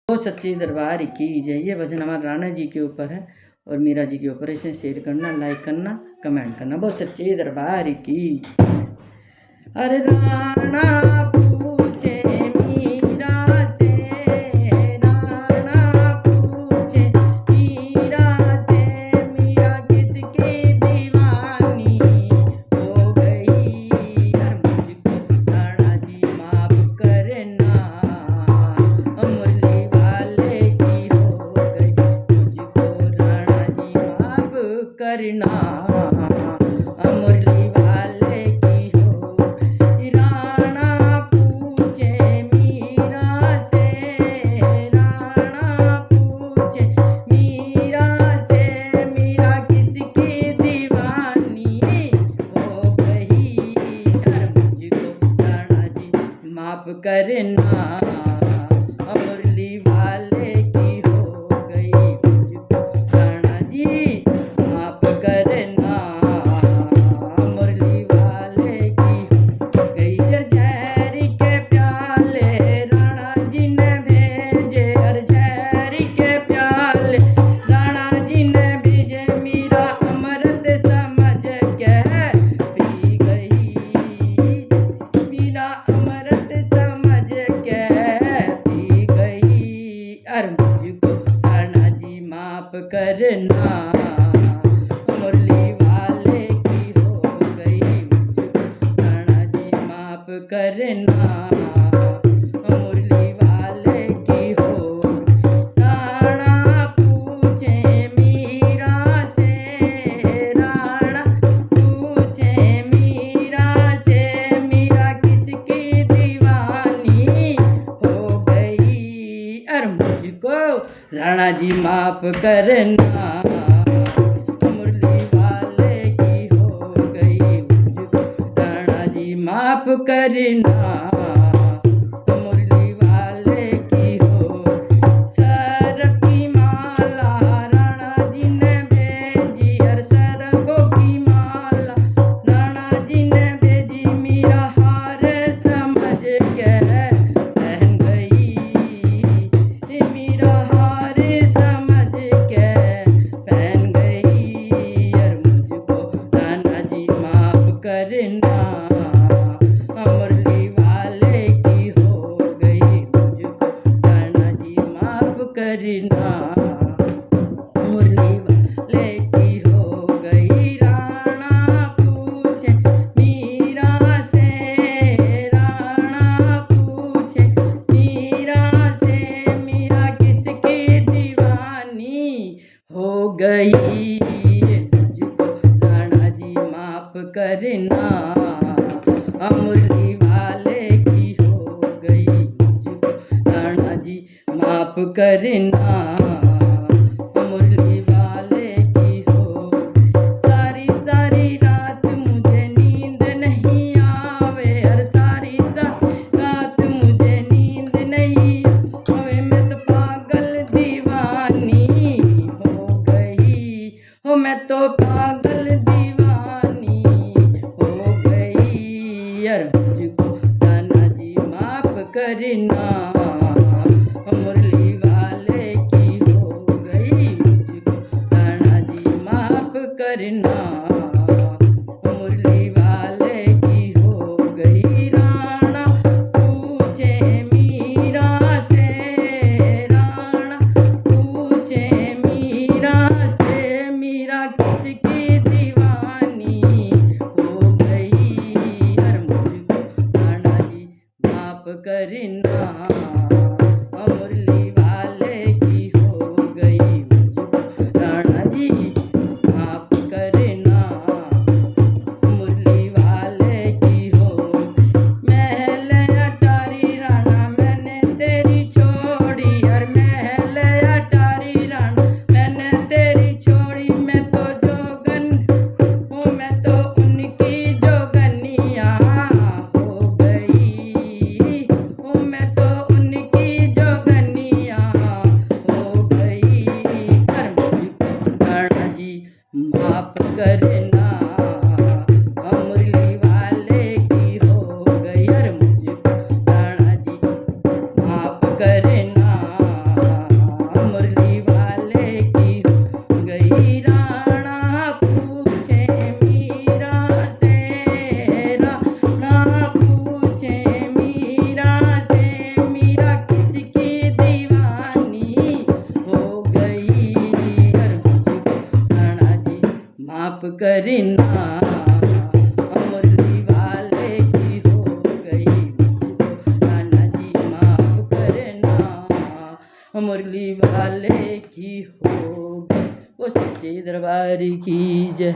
वो सच्चे दरबार की जय। ये भजन हमारे राणा जी के ऊपर है और मीरा जी के ऊपर। इसे शेयर करना, लाइक करना, कमेंट करना। वो सच्चे दरबार की। अरे राणा पूछे मीरा से, राणा पूछे मीरा से, मीरा किसकी दीवानी हो गई। हर मुझको राणा जी माफ करना, मुरली वाले की हो गई। मुझको राणा जी माफ करना, मुरली वाले की हो। राणा पूछे मीरा से, राणा पूछे मीरा से, मीरा किसकी दीवानी हो गई। हर मुझको राणा जी माफ करना, मुरली वाले की हो गई। मुझको राणा जी माफ करना, मुरली वाले की हो गई। झरी के प्याले राणा जी ने भेजे, झरी के प्याले राणा जी ने भेजे, मीरा अमृत समझ के पी गई। मीरा अमृत समझ के पी गई। अरे मुझको राणा जी माफ करना, मुरली वाले की हो गई। मुझको राणा जी माफ करना, मुरली वाले की हो। राणा पूछे मीरा से, राणा पूछे मीरा से, मीरा किसकी दीवानी हो गई। अरे मुझको राणा जी माफ करना, मुरली वाले की हो गई। मुझको राणा जी माफ करना, मुरली वाले की हो। सरप की माला राणा जी ने भेजी, हर सरपों की माला राणा जी ने भेजी, मीरा हार समझ के पहन गई। मीरा हार समझ के पहन गई। और मुझको राणा जी माफ करना, मुरली वाले की हो गई। मुझको राणा जी माफ करना, मुरली वाले की हो गई। राणा पूछे मीरा से, राणा पूछे मीरा से, मीरा किसकी दीवानी हो गई। मुझको राणा जी माफ करना, मुरली वाले की हो गई। मुझको राणा जी माफ करना, मुरली वाले की हो। सारी सारी रात मुझे नींद नहीं आवे, हर सारी सारी रात मुझे नींद नहीं आवे। मैं तो पागल दीवानी हो गई, हो मैं तो पागल दीवानी हो गई। यार मुझको राणा जी माफ करना, मुरली वाले की हो करना, मुरली वाले की हो गई मुझको नाना जी माफ करना, मुरली वाले की हो गई। वो सच्चे दरबार की जय।